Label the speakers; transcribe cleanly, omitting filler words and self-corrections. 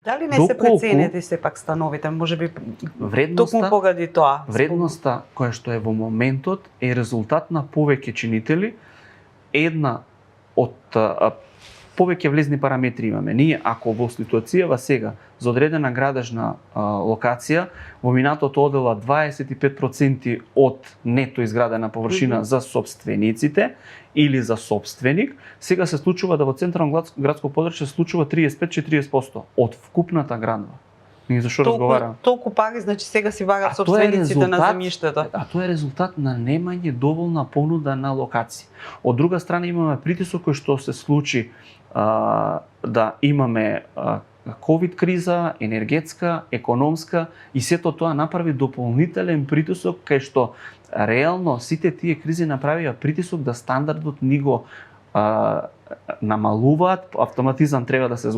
Speaker 1: Дали не се преценети сепак становите, можеби токму поради тоа?
Speaker 2: Вредноста која што е во моментот е резултат на повеќе чинители, една од повеќе влезни параметри имаме. Ние ако во ситуацијава сега за одредена градежна локација во минатото одела 25% од нето изградена површина за сопствениците или за сопственик, сега се случува да во централно градско подрачје се случува 35-40% од вкупната градба. Ние зашо разговараме?
Speaker 1: Толку пари, значи сега си варат сопствениците на земјиштето.
Speaker 2: А тоа е резултат на немање доволна понуда на локации. Од друга страна имаме притисок кој што се случи да имаме ковид криза, енергетска, економска и сето тоа направи дополнителен притисок кај што реално сите тие кризи направија притисок да стандардот ни го намалуваат, автоматизам треба да се